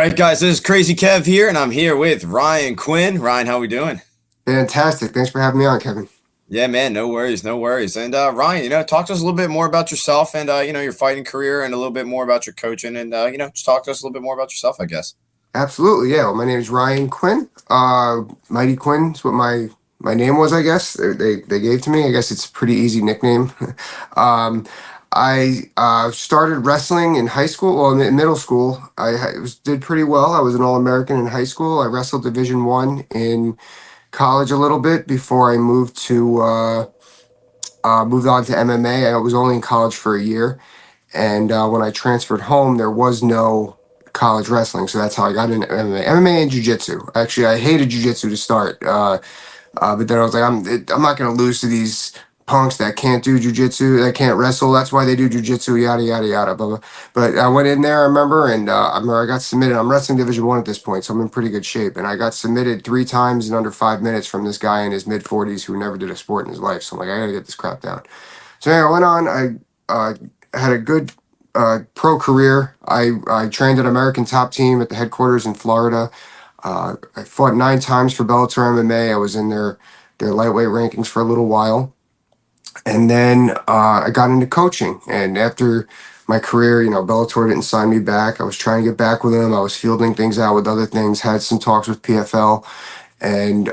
right, guys, this is Crazy Kev here, and I'm here with Ryan Quinn. Ryan, how we doing? Fantastic. Thanks for having me on, Kevin. Yeah, man, no worries, no worries. And Ryan, talk to us a little bit more about yourself and your fighting career, and a little bit more about your coaching, and just talk to us a little bit more about yourself, I guess. Absolutely, yeah. Well, my name is Ryan Quinn. Mighty Quinn is what my name was, I guess. They gave to me. I guess it's a pretty easy nickname. um, I started wrestling in high school, well, in middle school. Did pretty well. I was an All-American in high school. I wrestled Division One in college a little bit before I moved on to MMA. I was only in college for a year. And when I transferred home, there was no college wrestling, so that's how I got into MMA. MMA and jiu-jitsu. Actually, I hated jiu-jitsu to start, but then I was like, I'm not going to lose to these punks that can't do jiu-jitsu, that can't wrestle. That's why they do jiu-jitsu, yada yada yada. Blah, blah. But I went in there, I remember, and I got submitted. I'm wrestling Division One at this point, so I'm in pretty good shape. And I got submitted 3 times in under 5 minutes from this guy in his mid 40s who never did a sport in his life. So I'm like, I got to get this crap down. So anyway, I went on. Had a good pro career. I trained at American Top Team at the headquarters in Florida. I fought 9 times for Bellator MMA. I was in their lightweight rankings for a little while, and then I got into coaching. And after my career, Bellator didn't sign me back. I was trying to get back with them. I was fielding things out with other things. Had some talks with PFL, and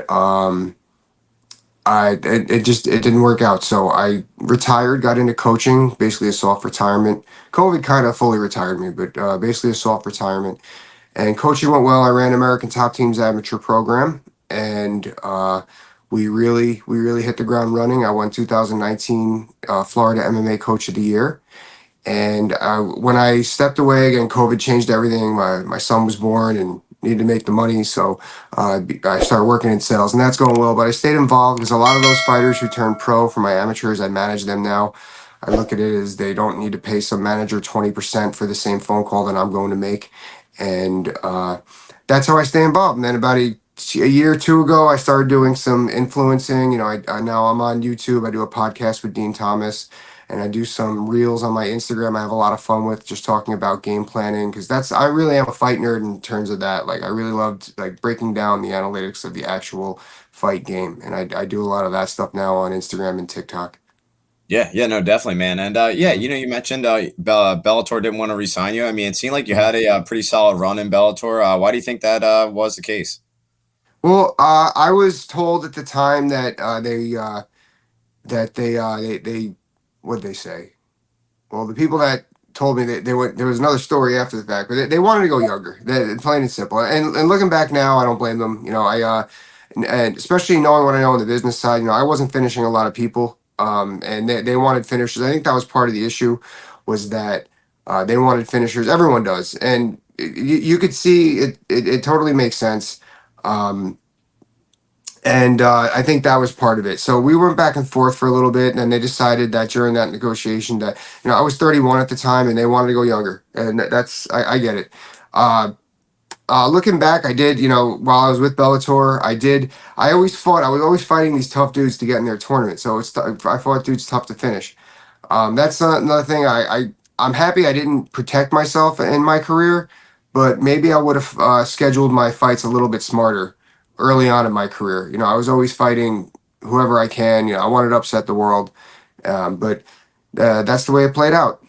it didn't work out. So I retired, got into coaching, basically a soft retirement. COVID kind of fully retired me, but basically a soft retirement. And coaching went well. I ran American Top Team's amateur program, and we really hit the ground running. I won 2019 Florida MMA Coach of the Year. And when I stepped away again, COVID changed everything. My son was born and needed to make the money, so I started working in sales, and that's going well. But I stayed involved because a lot of those fighters who turned pro for my amateurs, I manage them now. I look at it as they don't need to pay some manager 20% for the same phone call that I'm going to make, and that's how I stay involved. And then about a year or two ago, I started doing some influencing. Now I'm on YouTube. I do a podcast with Dean Thomas, and I do some reels on my Instagram. I have a lot of fun with just talking about game planning because I really am a fight nerd in terms of that. Like I really loved like breaking down the analytics of the actual fight game, and I do a lot of that stuff now on Instagram and TikTok. Yeah, yeah, no, definitely, man. And yeah, you mentioned Bellator didn't want to re-sign you. I mean, it seemed like you had a pretty solid run in Bellator. Why do you think that was the case? Well, I was told at the time that they what they say. Well, the people that told me that they went, there was another story after the fact, but they wanted to go younger. Plain and simple. And looking back now, I don't blame them. And especially knowing what I know on the business side, I wasn't finishing a lot of people. And they wanted finishers. I think that was part of the issue, was that they wanted finishers. Everyone does, and you could see it. It totally makes sense. Um, and I think that was part of it. So we went back and forth for a little bit, and then they decided that during that negotiation that I was 31 at the time, and they wanted to go younger, and that's I get it. Uh, Looking back, I did, while I was with Bellator, I always fought. I was always fighting these tough dudes to get in their tournament. So I fought dudes tough to finish. That's another thing. I'm happy I didn't protect myself in my career, but maybe I would have scheduled my fights a little bit smarter early on in my career. I was always fighting whoever I can. I wanted to upset the world, but that's the way it played out.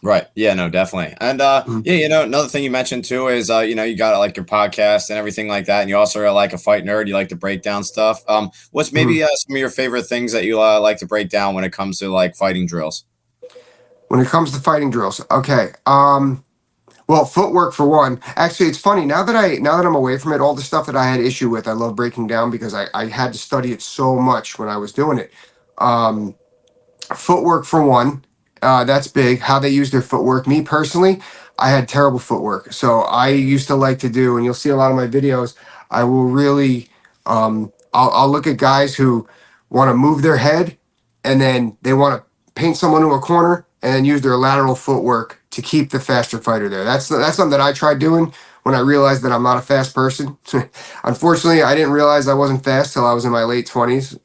Right. Yeah, no, definitely. And Mhm. yeah, another thing you mentioned too is you got like your podcast and everything like that, and you also are like a fight nerd. You like to break down stuff. What's Mhm. maybe some of your favorite things that you like to break down when it comes to like fighting drills? When it comes to fighting drills, okay. Well, footwork for one. Actually, it's funny now that I'm away from it. All the stuff that I had issue with, I love breaking down because I had to study it so much when I was doing it. Um, Footwork for one. That's big. How they use their footwork. Me personally, I had terrible footwork, so I used to like to do, and you'll see a lot of my videos. I will really, I'll look at guys who want to move their head, and then they want to paint someone to a corner, and then use their lateral footwork to keep the faster fighter there. That's something that I tried doing when I realized that I'm not a fast person. Unfortunately, I didn't realize I wasn't fast till I was in my late 20s,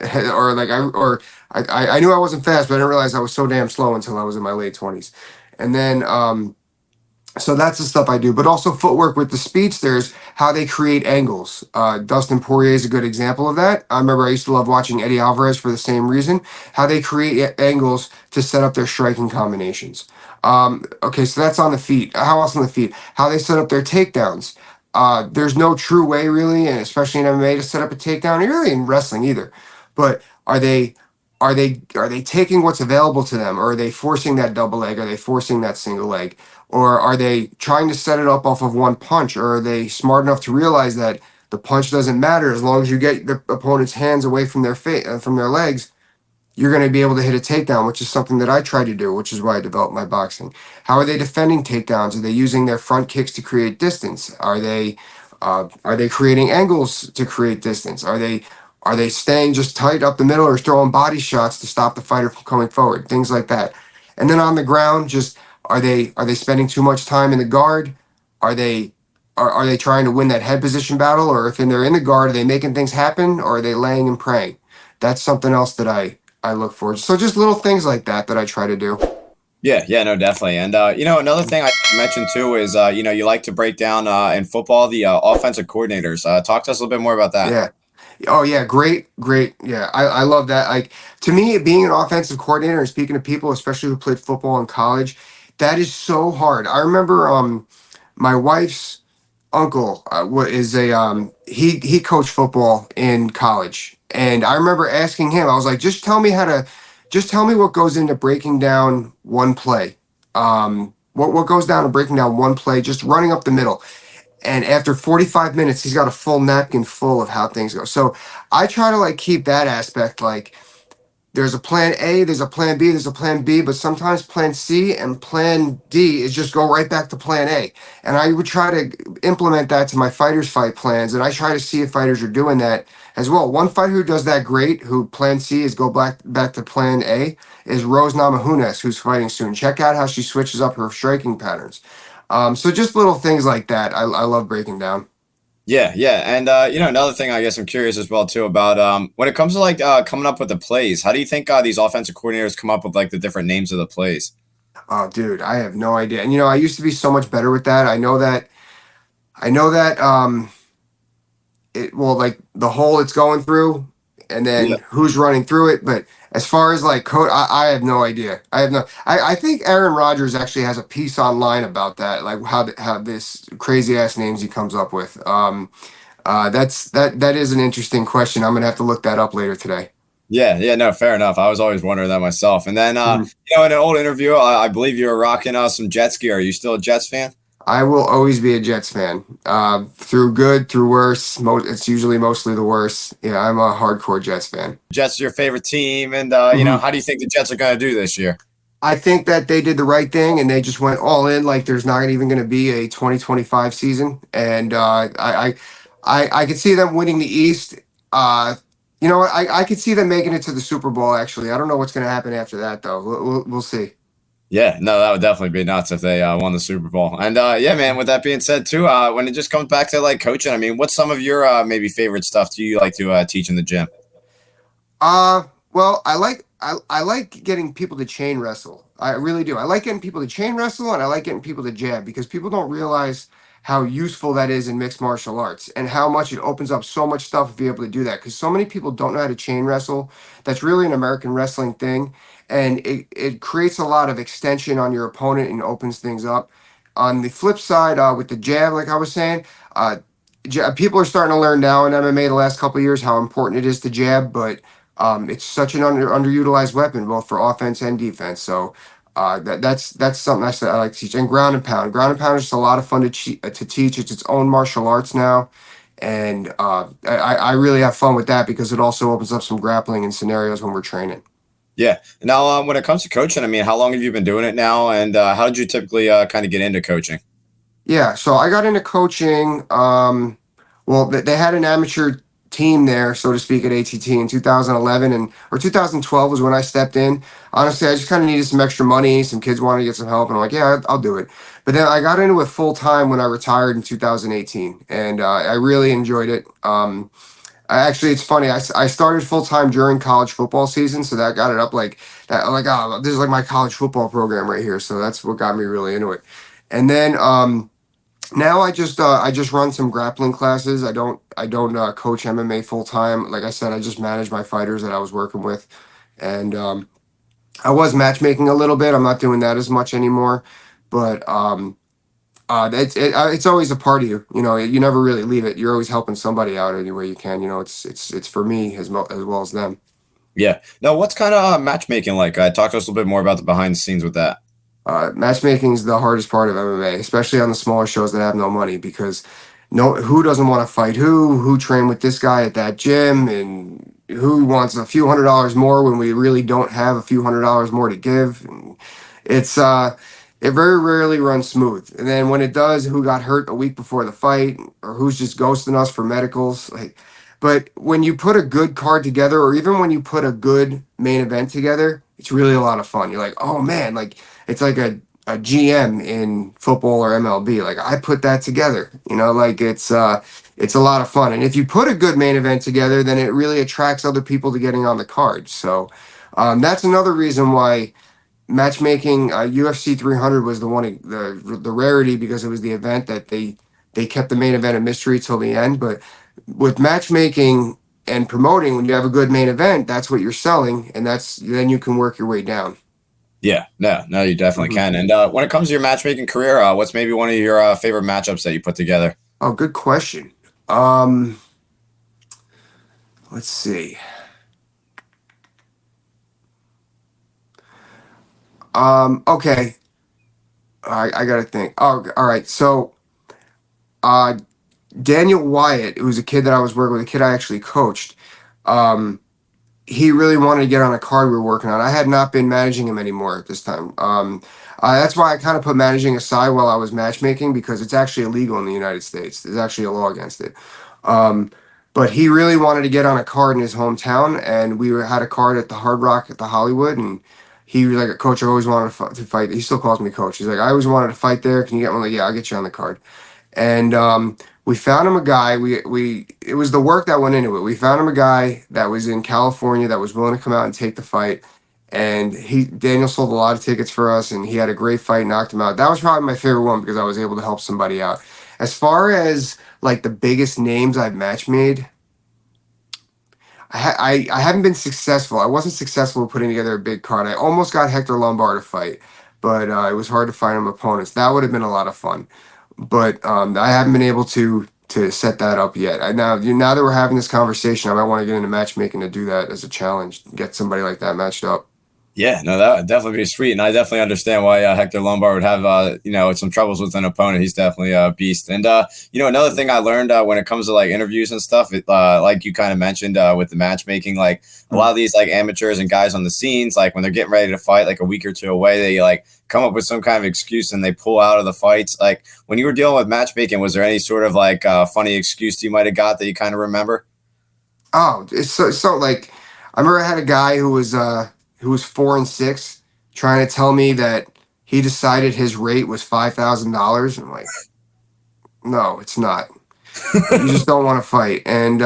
I knew I wasn't fast, but I didn't realize I was so damn slow until I was in my late 20s. And then So that's the stuff I do, but also footwork with the speedsters, how they create angles. Dustin Poirier is a good example of that. I remember I used to love watching Eddie Alvarez for the same reason, how they create angles to set up their striking combinations. Okay, so that's on the feet. How else on the feet? How they set up their takedowns. There's no true way, really, and especially in MMA, to set up a takedown, or really in wrestling either. But are they are they taking what's available to them, or are they forcing that double leg? Are they forcing that single leg? Or are they trying to set it up off of one punch? Or are they smart enough to realize that the punch doesn't matter as long as you get the opponent's hands away from their from their legs? You're going to be able to hit a takedown, which is something that I try to do, which is why I developed my boxing. How are they defending takedowns? Are they using their front kicks to create distance? Are they creating angles to create distance? Are they staying just tight up the middle or throwing body shots to stop the fighter from coming forward? Things like that. And then on the ground, just are they spending too much time in the guard? Are they are they trying to win that head position battle, or if they're in the guard, are they making things happen, or are they laying and praying? That's something else that I look for. So just little things like that that I try to do. Yeah, yeah, no, definitely. And another thing I mentioned too is you like to break down in football the offensive coordinators. Talk to us a little bit more about that. Yeah. Oh yeah, great, great. Yeah, I love that. Like to me, being an offensive coordinator and speaking to people, especially who played football in college, that is so hard. I remember my wife's uncle is a he coached football in college, and I remember asking him. I was like, just tell me what goes into breaking down one play. What goes down to breaking down one play, just running up the middle. And after 45 minutes, he's got a full napkin full of how things go. So I try to like keep that aspect like there's a plan A, there's a plan B, there's a plan B, but sometimes plan C and plan D is just go right back to plan A. And I would try to implement that to my fighters fight plans. And I try to see if fighters are doing that as well. One fighter who does that great, who plan C is go back to plan A, is Rose Namajunas, who's fighting soon. Check out how she switches up her striking patterns. So just little things like that. I love breaking down. Yeah, yeah, and another thing I guess I'm curious as well too about when it comes to like coming up with the plays. How do you think these offensive coordinators come up with like the different names of the plays? Oh, dude, I have no idea. And I used to be so much better with that. I know that it well like the hole it's going through and Yeah, then who's running through it. But as far as like code, I have no idea. I think Aaron Rodgers actually has a piece online about that, like how this crazy ass names he comes up with. That is an interesting question. I'm gonna have to look that up later today. yeah, yeah. No, fair enough. I was always wondering that myself. And then in an old interview, I believe you were rocking some Jets gear. Are you still a Jets fan? I will always be a Jets fan. Through good, through worse. It's usually mostly the worst. Yeah, I'm a hardcore Jets fan. Jets are your favorite team, and Mhm. how do you think the Jets are going to do this year? I think that they did the right thing and they just went all in. Like there's not even going to be a 2025 season, and I could see them winning the East. You know what? I could see them making it to the Super Bowl. Actually, I don't know what's going to happen after that though. We'll see. Yeah, no, that would definitely be nuts if they won the Super Bowl. And yeah, man. With that being said, too, when it just comes back to like coaching, I mean, what's some of your maybe favorite stuff do you like to teach in the gym? Well, I like getting people to chain wrestle. I really do. I like getting people to chain wrestle and I like getting people to jab because people don't realize how useful that is in mixed martial arts and how much it opens up so much stuff to be able to do that. Because so many people don't know how to chain wrestle. That's really an American wrestling thing. And it creates a lot of extension on your opponent and opens things up. On the flip side, with the jab, like I was saying, people are starting to learn now in MMA the last couple of years how important it is to jab, but it's such an underutilized weapon, both for offense and defense. So that's something I like to teach. And ground and pound. Ground and pound is just a lot of fun to teach. It's its own martial arts now, and I really have fun with that because it also opens up some grappling and scenarios when we're training. Yeah. Now, when it comes to coaching, I mean, how long have you been doing it now, and how did you typically kind of get into coaching? Yeah, so I got into coaching. Well, they had an amateur team there, so to speak, at ATT in 2011 and or 2012 was when I stepped in. Honestly, I just kind of needed some extra money. Some kids wanted to get some help, and I'm like, yeah, I'll do it. But then I got into it full time when I retired in 2018, and I really enjoyed it. It's funny. I started full time during college football season, so that got it up like that. Like, oh, this is like my college football program right here. So that's what got me really into it. And then now I just run some grappling classes. I don't coach MMA full time. Like I said, I just manage my fighters that I was working with, and I was matchmaking a little bit. I'm not doing that as much anymore, but it's always a part of you. You know, you never really leave it. You're always helping somebody out any way you can. You know, it's for me as well as them. Yeah. Now, what's kind of matchmaking like? Talk to us a little bit more about the behind the scenes with that. Matchmaking is the hardest part of MMA, especially on the smaller shows that have no money, because no, who doesn't want to fight who trained with this guy at that gym, and who wants a few $100s more when we really don't have a few $100s more to give. And it's it very rarely runs smooth. And then when it does, who got hurt a week before the fight, or who's just ghosting us for medicals, like. But when you put a good card together, or even when you put a good main event together, it's really a lot of fun. You're like, oh man, like it's like a GM in football or MLB. Like I put that together, you know, like it's a lot of fun. And if you put a good main event together, then it really attracts other people to getting on the card. So that's another reason why matchmaking UFC 300 was the rarity, because it was the event that they kept the main event a mystery till the end. But with matchmaking and promoting, when you have a good main event, that's what you're selling, and that's then you can work your way down. Yeah, no, no, you definitely Mhm. can. And when it comes to your matchmaking career, what's maybe one of your favorite matchups that you put together? Oh, good question. Um, let's see. Okay. I gotta think. Oh, all right. So, uh, Daniel Wyatt, who was a kid that I was working with, a kid I actually coached. Um, he really wanted to get on a card we were working on. I had not been managing him anymore at this time. That's why I kind of put managing aside while I was matchmaking, because it's actually illegal in the United States. There's actually a law against it. Um, but he really wanted to get on a card in his hometown, and had a card at the Hard Rock at the Hollywood, and he was like, "Coach, I always wanted to fight." He still calls me coach. He's like, "I always wanted to fight there. Can you get one?" Like, yeah, I'll get you on the card. And we found him a guy. We it was the work that went into it. We found him a guy that was in California that was willing to come out and take the fight. And Daniel sold a lot of tickets for us, and he had a great fight, knocked him out. That was probably my favorite one, because I was able to help somebody out. As far as like the biggest names I've match made, I haven't been successful. I wasn't successful in putting together a big card. I almost got Hector Lombard to fight, but it was hard to find him opponents. That would have been a lot of fun, but I haven't been able to set that up yet. Now that we're having this conversation, I might want to get into matchmaking to do that as a challenge, get somebody like that matched up. Yeah, no, that would definitely be sweet, and I definitely understand why Hector Lombard would have some troubles with an opponent. He's definitely a beast, and another thing I learned when it comes to like interviews and stuff, like you kind of mentioned with the matchmaking, like a lot of these like amateurs and guys on the scenes, like when they're getting ready to fight, like a week or two away, they like come up with some kind of excuse and they pull out of the fights. Like when you were dealing with matchmaking, was there any sort of like funny excuse you might have got that you kind of remember? Oh, it's so like I remember I had a guy who was 4-6 trying to tell me that he decided his rate was $5,000. I'm like, no, it's not. You just don't want to fight. And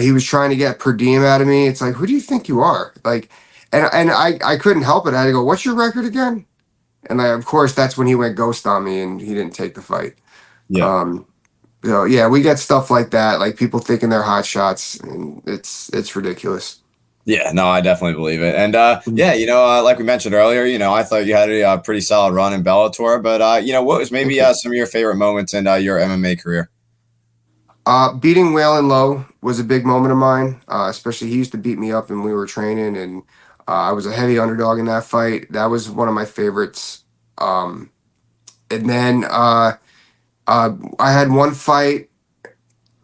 he was trying to get per diem out of me. It's like, who do you think you are? Like, and I couldn't help it. I had to go, what's your record again? And like, of course, that's when he went ghost on me and he didn't take the fight. Yeah. Um, so yeah, we get stuff like that, like people thinking they're hot shots, and it's ridiculous. Yeah, no, I definitely believe it. And Mhm. yeah, like we mentioned earlier, I thought you had a pretty solid run in Bellator, but what was maybe Thank you. some of your favorite moments in your MMA career? Beating Waylon Lowe was a big moment of mine. Especially he used to beat me up when we were training, and I was a heavy underdog in that fight. That was one of my favorites. And then I had one fight,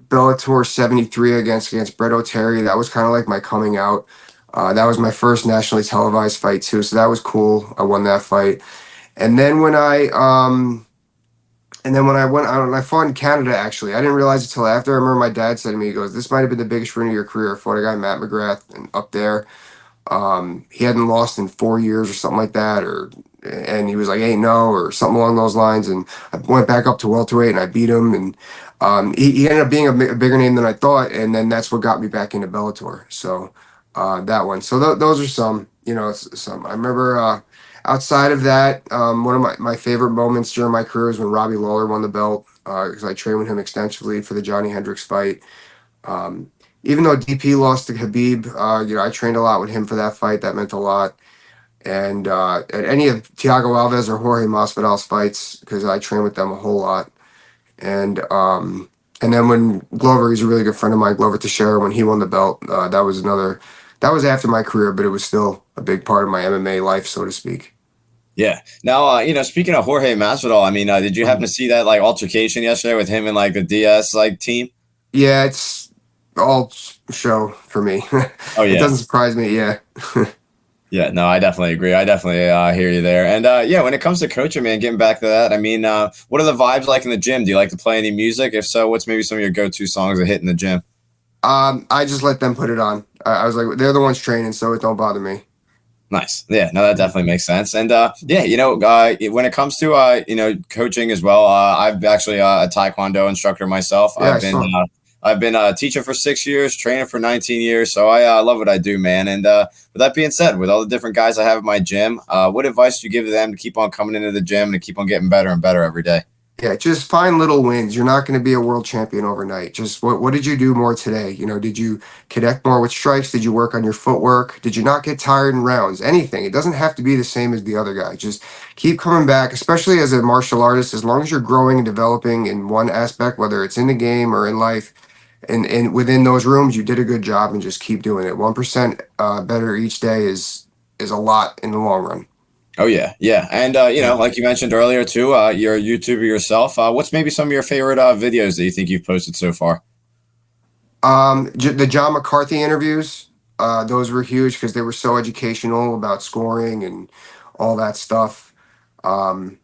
Bellator 73 against Brett O'Terry. That was kind of like my coming out. That was my first nationally televised fight too, so that was cool. I won that fight. And then when I went out and I fought in Canada, actually, I didn't realize it till after. I remember my dad said to me, he goes, "This might have been the biggest win of your career." I fought a guy, Matt McGrath, and up there. He hadn't lost in 4 years or something like that, and he was like, "Ain't no," or something along those lines. And I went back up to welterweight and I beat him, and he ended up being a bigger name than I thought. And then that's what got me back into Bellator. So that one. So those are some, some. I remember. outside of that, one of my favorite moments during my career is when Robbie Lawler won the belt, because I trained with him extensively for the Johnny Hendricks fight. Um, Even though DP lost to Khabib, I trained a lot with him for that fight. That meant a lot. And at any of Thiago Alves or Jorge Masvidal's fights, because I trained with them a whole lot. And and then when Glover, he's a really good friend of mine, Glover Teixeira, when he won the belt, that was another. That was after my career, but it was still a big part of my MMA life, so to speak. Yeah. Now, speaking of Jorge Masvidal, I mean, did you happen to see that like altercation yesterday with him and like the DS like team? Yeah, it's all show for me. Oh It yeah. doesn't surprise me. Yeah. Yeah, no, I definitely agree. I definitely hear you there. And yeah, when it comes to coaching, man, getting back to that, I mean, what are the vibes like in the gym? Do you like to play any music? If so, what's maybe some of your go-to songs that hit in the gym? I just let them put it on. I was like, they're the ones training, so it don't bother me. Nice. Yeah, no, that definitely makes sense. And yeah, when it comes to coaching as well, I've actually a taekwondo instructor myself. Yeah, I saw. I've been teaching for 6 years, training for 19 years. So I love what I do, man. And with that being said, with all the different guys I have at my gym, what advice do you give to them to keep on coming into the gym and to keep on getting better and better every day? Yeah, just find little wins. You're not going to be a world champion overnight. Just what did you do more today? Did you connect more with strikes? Did you work on your footwork? Did you not get tired in rounds? Anything. It doesn't have to be the same as the other guy. Just keep coming back, especially as a martial artist. As long as you're growing and developing in one aspect, whether it's in the game or in life, and within those rooms, you did a good job, and just keep doing it. 1% better each day is a lot in the long run. Oh yeah, yeah, and like you mentioned earlier too, you're a YouTuber yourself. What's maybe some of your favorite videos that you think you've posted so far? The John McCarthy interviews, those were huge because they were so educational about scoring and all that stuff. Um,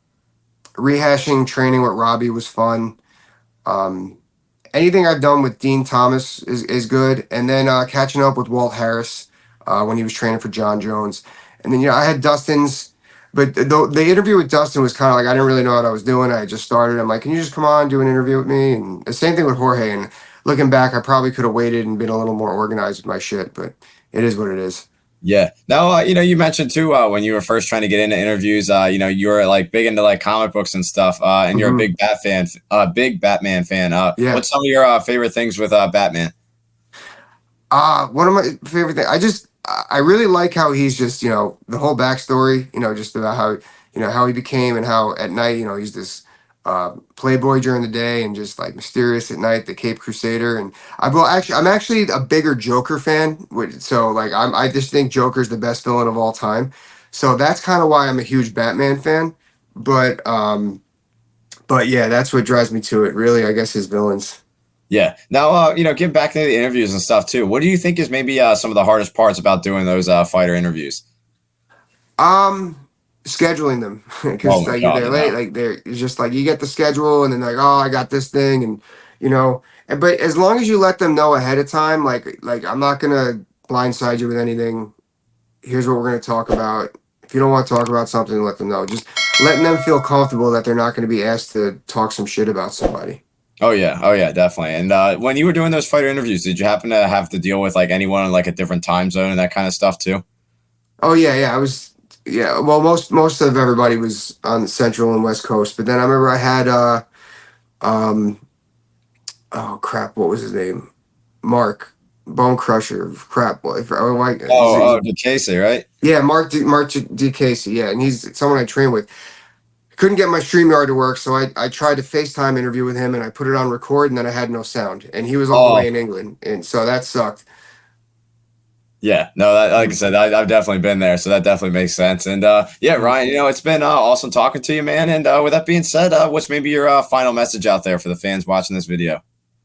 Rehashing training with Robbie was fun. Um, Anything I've done with Dean Thomas is good. And then catching up with Walt Harris when he was training for John Jones. And then, I had Dustin's, but the interview with Dustin was kind of like, I didn't really know what I was doing. I had just started. I'm like, can you just come on, do an interview with me? And the same thing with Jorge. And looking back, I probably could have waited and been a little more organized with my shit, but it is what it is. Yeah. Now, you mentioned too when you were first trying to get into interviews, you were like big into like comic books and stuff, and you're a Hmm. big Batman fan. Yeah. What's some of your favorite things with Batman? One of my favorite things. I really like how he's just, the whole backstory, just about how he became and how at night, he's this playboy during the day and just like mysterious at night, the Cape Crusader. And I'm actually a bigger Joker fan. So like, I just think Joker's the best villain of all time. So that's kind of why I'm a huge Batman fan. But, um, but yeah, that's what drives me to it. Really, I guess his villains. Yeah. Now, getting back into the interviews and stuff too. What do you think is maybe some of the hardest parts about doing those fighter interviews? Um, Scheduling them Oh because my like you're God, there you late, know. like there it's just like you get the schedule and then like, oh, I got this thing, and but as long as you let them know ahead of time, like I'm not gonna blindside you with anything. Here's what we're gonna talk about. If you don't want to talk about something, let them know. Just letting them feel comfortable that they're not going to be asked to talk some shit about somebody. Oh yeah, definitely. And when you were doing those fighter interviews, did you happen to have to deal with like anyone in like a different time zone and that kind of stuff too? Oh yeah, yeah. Yeah. Well, most of everybody was on the Central and West Coast, but then I remember I had um, oh crap, what was his name? Mark Bone Crusher. Crap, what? Oh, Oh, Casey, right? yeah, Mark D Casey. Yeah, and he's someone I train with. Couldn't get my StreamYard to work, so I tried to FaceTime interview with him, and I put it on record, and then I had no sound, and he was all the way Oh, in England, and so that sucked. yeah, no, like I said, I've definitely been there, so that definitely makes sense. And yeah, Mhm. Ryan, it's been awesome talking to you, man. And with that being said, what's maybe your final message out there for the fans watching this video?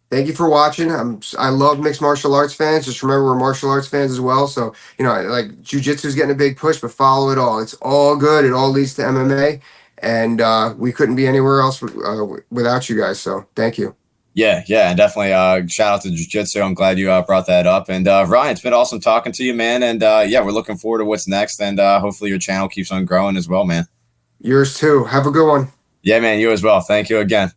Thank you for watching. I love mixed martial arts fans. Just remember we're martial arts fans as well. So like jujitsu is getting a big push, but follow it all. It's all good. It all leads to MMA, and we couldn't be anywhere else without you guys. So thank you. Yeah, yeah, and definitely shout out to Jiu-Jitsu. I'm glad you brought that up. And Ryan, it's been awesome talking to you, man. And yeah, we're looking forward to what's next. And hopefully your channel keeps on growing as well, man. Yours too. Have a good one. Yeah, man, you as well. Thank you again.